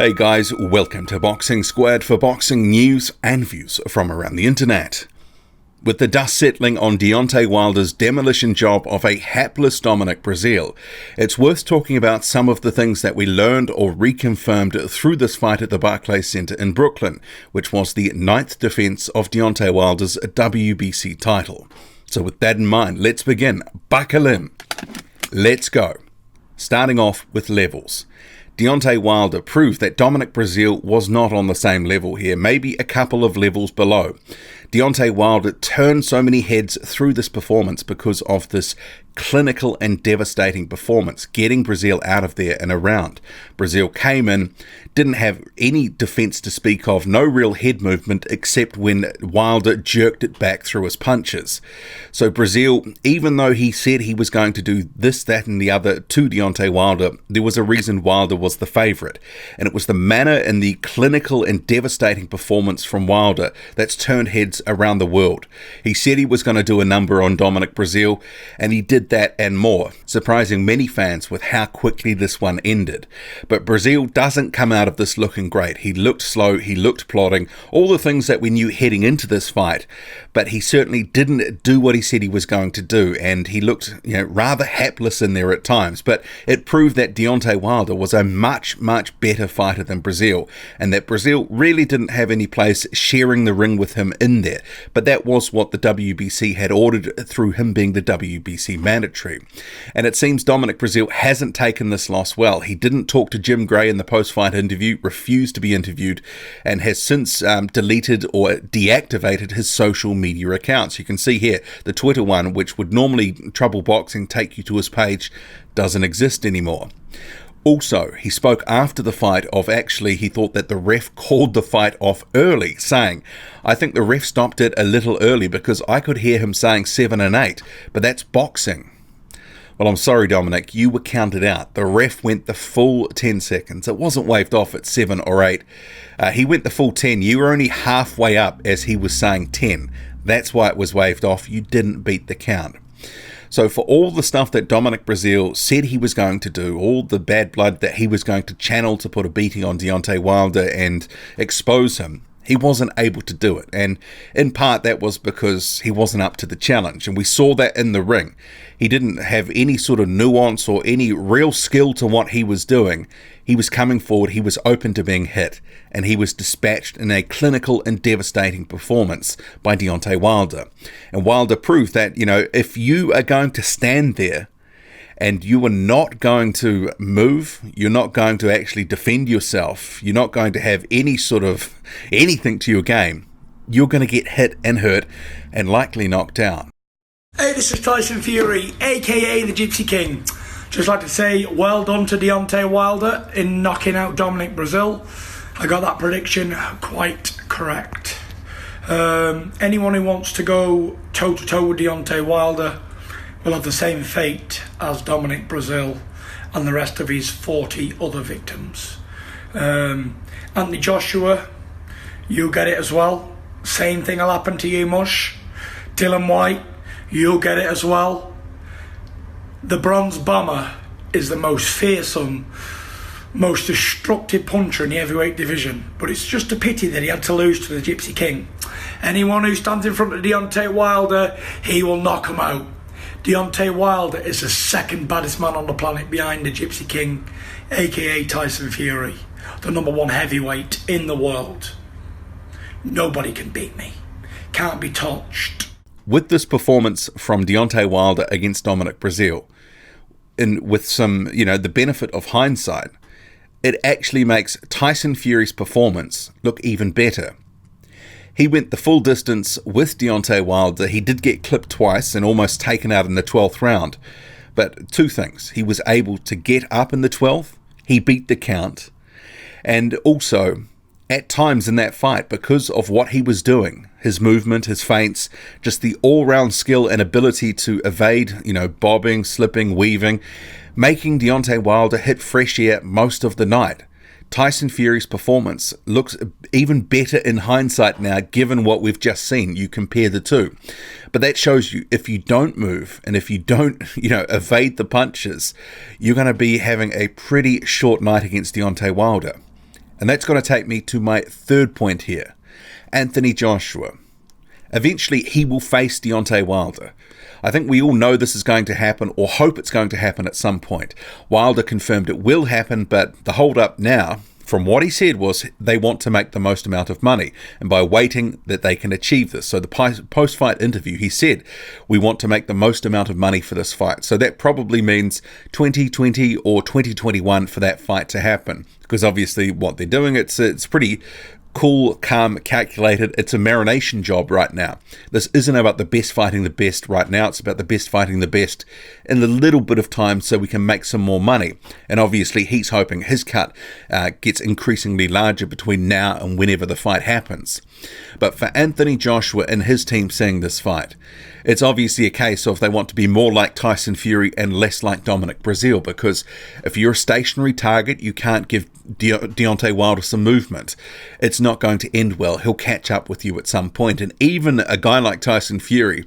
Hey guys, welcome to Boxing Squared for boxing news and views from around the internet. With the dust settling on Deontay Wilder's demolition job of a hapless Dominic Breazeale, it's worth talking about some of the things that we learned or reconfirmed through this fight at the Barclays Center in Brooklyn, which was the 9th defense of Deontay Wilder's WBC title. So with that in mind, let's begin. Buckle in. Let's go. Starting off with levels. Deontay Wilder proved that Dominic Breazeale was not on the same level here, maybe a couple of levels below. Deontay Wilder turned so many heads through this performance because of this clinical and devastating performance, getting Breazeale out of there in a round. Breazeale came in, didn't have any defense to speak of, no real head movement except when Wilder jerked it back through his punches. So Breazeale, even though he said he was going to do this, that and the other to Deontay Wilder, there was a reason Wilder was the favourite. And it was the manner and the clinical and devastating performance from Wilder that's turned heads around the world. He said he was going to do a number on Dominic Breazeale, and he did that and more, surprising many fans with how quickly this one ended. But Breazeale doesn't come out of this looking great. He looked slow, he looked plodding, all the things that we knew heading into this fight, but he certainly didn't do what he said he was going to do, and he looked, rather hapless in there at times. But it proved that Deontay Wilder was a much, much better fighter than Breazeale, and that Breazeale really didn't have any place sharing the ring with him in there. But that was what the WBC had ordered through him being the WBC mandatory. And it seems Dominic Breazeale hasn't taken this loss well. He didn't talk to Jim Gray in the post-fight interview, refused to be interviewed, and has since deleted or deactivated his social media accounts. You can see here the Twitter one, which would normally trouble boxing take you to his page, doesn't exist anymore. Also, he spoke after the fight of he thought that the ref called the fight off early, saying, "I think the ref stopped it a little early because I could hear him saying 7 and 8, but that's boxing." Well, I'm sorry, Dominic, you were counted out. The ref went the full 10 seconds. It wasn't waved off at 7 or 8. He went the full 10. You were only halfway up as he was saying 10. That's why it was waved off. You didn't beat the count. So for all the stuff that Dominic Breazeale said he was going to do, all the bad blood that he was going to channel to put a beating on Deontay Wilder and expose him, he wasn't able to do it. And in part that was because he wasn't up to the challenge. And we saw that in the ring. He didn't have any sort of nuance or any real skill to what he was doing. He was coming forward, he was open to being hit, and he was dispatched in a clinical and devastating performance by Deontay Wilder. And Wilder proved that, if you are going to stand there and you are not going to move, you're not going to actually defend yourself, you're not going to have any sort of anything to your game, you're going to get hit and hurt and likely knocked out. Hey, this is Tyson Fury, aka the Gypsy King. Just like to say well done to Deontay Wilder in knocking out Dominic Breazeale. I got that prediction quite correct. Anyone who wants to go toe-to-toe with Deontay Wilder will have the same fate as Dominic Breazeale and the rest of his 40 other victims. Anthony Joshua, you'll get it as well. Same thing will happen to you, Mush. Dylan White, you'll get it as well. The Bronze Bomber is the most fearsome, most destructive puncher in the heavyweight division, but it's just a pity that he had to lose to the Gypsy King. Anyone who stands in front of Deontay Wilder, he will knock him out. Deontay Wilder is the second baddest man on the planet behind the Gypsy King, aka Tyson Fury, the #1 heavyweight in the world. Nobody can beat me. Can't be touched. With this performance from Deontay Wilder against Dominic Breazeale, and with some, the benefit of hindsight, it actually makes Tyson Fury's performance look even better. He went the full distance with Deontay Wilder. He did get clipped twice and almost taken out in the 12th round. But two things. He was able to get up in the 12th. He beat the count. And also, at times in that fight, because of what he was doing, his movement, his feints, just the all-round skill and ability to evade, bobbing, slipping, weaving, making Deontay Wilder hit fresh air most of the night. Tyson Fury's performance looks even better in hindsight now, given what we've just seen. You compare the two. But that shows you, if you don't move and if you don't, evade the punches, you're going to be having a pretty short night against Deontay Wilder. And that's going to take me to my third point here. Anthony Joshua. Eventually, he will face Deontay Wilder. I think we all know this is going to happen, or hope it's going to happen at some point. Wilder confirmed it will happen, but the hold-up now, from what he said, was they want to make the most amount of money, and by waiting that they can achieve this. So the post-fight interview, he said, we want to make the most amount of money for this fight. So that probably means 2020 or 2021 for that fight to happen, because obviously what they're doing, it's pretty cool, calm, calculated. It's a marination job right now. This isn't about the best fighting the best right now. It's about the best fighting the best in the little bit of time so we can make some more money. And obviously he's hoping his cut gets increasingly larger between now and whenever the fight happens. But for Anthony Joshua and his team seeing this fight, it's obviously a case of they want to be more like Tyson Fury and less like Dominic Breazeale, because if you're a stationary target, you can't give Deontay Wilder some movement. It's not going to end well. He'll catch up with you at some point. And even a guy like Tyson Fury,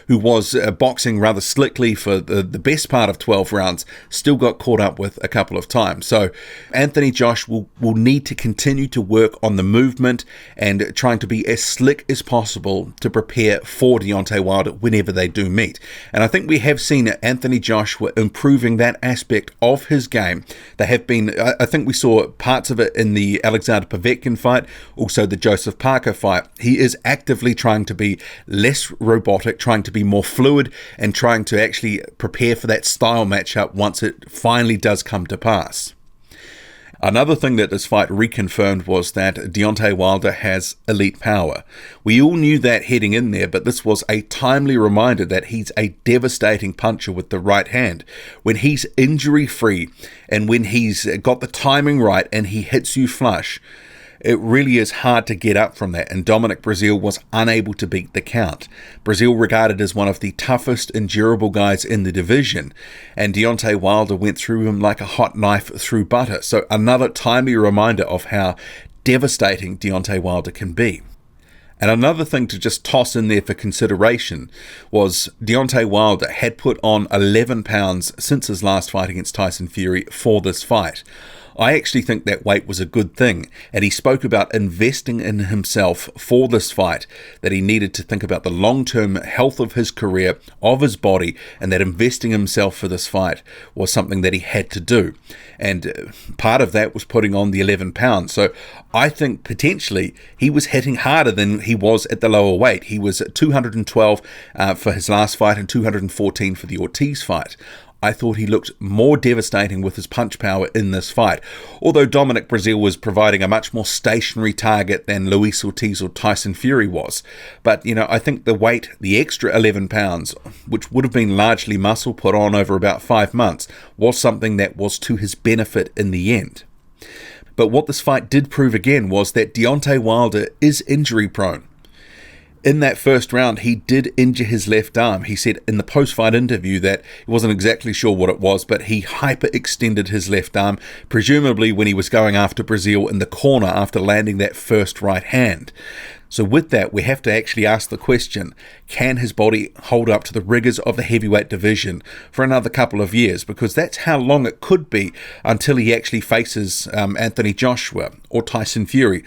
who was boxing rather slickly for the best part of 12 rounds, still got caught up with a couple of times. So Anthony Josh will need to continue to work on the movement and trying to be as slick as possible to prepare for Deontay Wilder whenever they do meet. And I think we have seen Anthony Joshua improving that aspect of his game. They have been, I think we saw parts of it in the Alexander Povetkin fight, also the Joseph Parker fight. He is actively trying to be less robotic, trying to be more fluid, and trying to actually prepare for that style matchup once it finally does come to pass. Another thing that this fight reconfirmed was that Deontay Wilder has elite power. We all knew that heading in there, but this was a timely reminder that he's a devastating puncher with the right hand. When he's injury-free and when he's got the timing right and he hits you flush, it really is hard to get up from that, and Dominic Breazeale was unable to beat the count. Breazeale regarded as one of the toughest and durable guys in the division, and Deontay Wilder went through him like a hot knife through butter. So another timely reminder of how devastating Deontay Wilder can be. And another thing to just toss in there for consideration was Deontay Wilder had put on 11 pounds since his last fight against Tyson Fury for this fight. I actually think that weight was a good thing, and he spoke about investing in himself for this fight, that he needed to think about the long-term health of his career, of his body, and that investing himself for this fight was something that he had to do. And part of that was putting on the 11 pounds. So I think potentially he was hitting harder than he was at the lower weight. He was at 212 for his last fight and 214 for the Ortiz fight. I thought he looked more devastating with his punch power in this fight, although Dominic Breazeale was providing a much more stationary target than Luis Ortiz or Tyson Fury was. But, I think the weight, the extra 11 pounds, which would have been largely muscle put on over about 5 months, was something that was to his benefit in the end. But what this fight did prove again was that Deontay Wilder is injury prone. In that first round, he did injure his left arm. He said in the post-fight interview that he wasn't exactly sure what it was, but he hyperextended his left arm, presumably when he was going after Breazeale in the corner after landing that first right hand. So with that, we have to actually ask the question, can his body hold up to the rigors of the heavyweight division for another couple of years? Because that's how long it could be until he actually faces Anthony Joshua or Tyson Fury.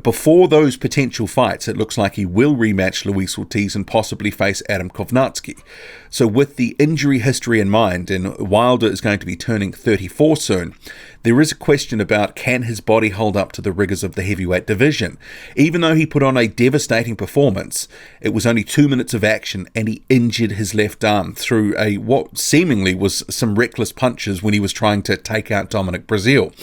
Before those potential fights, it looks like he will rematch Luis Ortiz and possibly face Adam Kovnatski. So with the injury history in mind, and Wilder is going to be turning 34 soon, there is a question about, can his body hold up to the rigors of the heavyweight division? Even though he put on a devastating performance, it was only 2 minutes of action and he injured his left arm through what seemingly was some reckless punches when he was trying to take out Dominic Breazeale.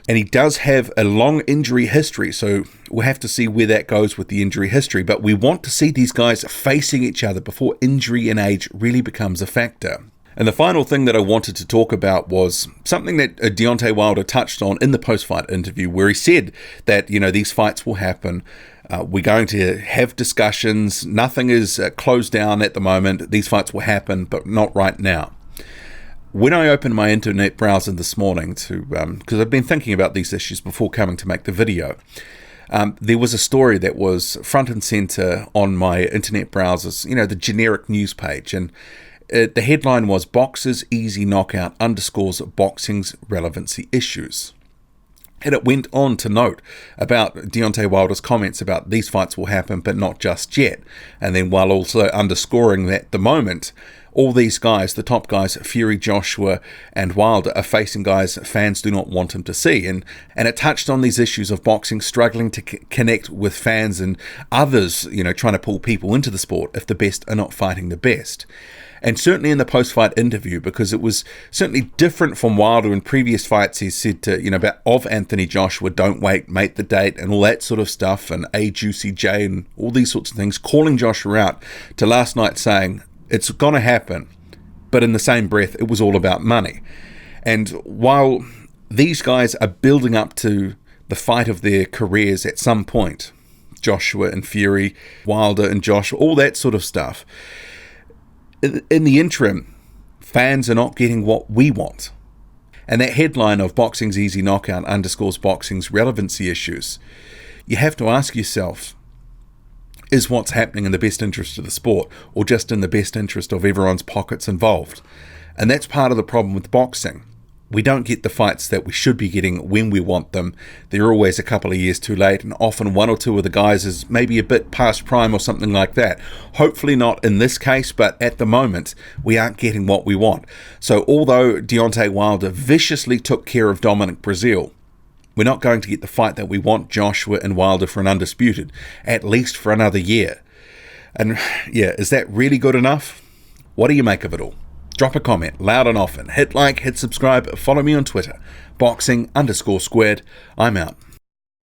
And he does have a long injury history, so we'll have to see where that goes with the injury history. But we want to see these guys facing each other before injury and age really becomes a factor. And the final thing that I wanted to talk about was something that Deontay Wilder touched on in the post-fight interview, where he said that, these fights will happen. We're going to have discussions. Nothing is closed down at the moment. These fights will happen, but not right now. When I opened my internet browser this morning because I've been thinking about these issues before coming to make the video, there was a story that was front and center on my internet browsers, the generic news page, and the headline was "Boxers Easy Knockout underscores boxing's relevancy issues." And it went on to note about Deontay Wilder's comments about these fights will happen, but not just yet. And then while also underscoring that at the moment, all these guys, the top guys, Fury, Joshua, and Wilder, are facing guys fans do not want him to see. And it touched on these issues of boxing struggling to connect with fans and others, trying to pull people into the sport if the best are not fighting the best. And certainly in the post-fight interview, because it was certainly different from Wilder in previous fights, he said to, of Anthony Joshua, don't wait, make the date, and all that sort of stuff, and Juicy J and all these sorts of things, calling Joshua out, to last night saying, it's going to happen. But in the same breath, it was all about money. And while these guys are building up to the fight of their careers at some point, Joshua and Fury, Wilder and Joshua, all that sort of stuff, in the interim, fans are not getting what we want. And that headline of Boxing's Easy Knockout underscores boxing's relevancy issues. You have to ask yourself, is what's happening in the best interest of the sport, or just in the best interest of everyone's pockets involved? And that's part of the problem with boxing. We don't get the fights that we should be getting when we want them. They're always a couple of years too late, and often one or two of the guys is maybe a bit past prime or something like that. Hopefully not in this case, but at the moment, we aren't getting what we want. So although Deontay Wilder viciously took care of Dominic Breazeale, we're not going to get the fight that we want Joshua and Wilder for an undisputed, at least for another year. And yeah, is that really good enough? What do you make of it all? Drop a comment, loud and often. Hit like, hit subscribe, follow me on Twitter. Boxing_squared. I'm out.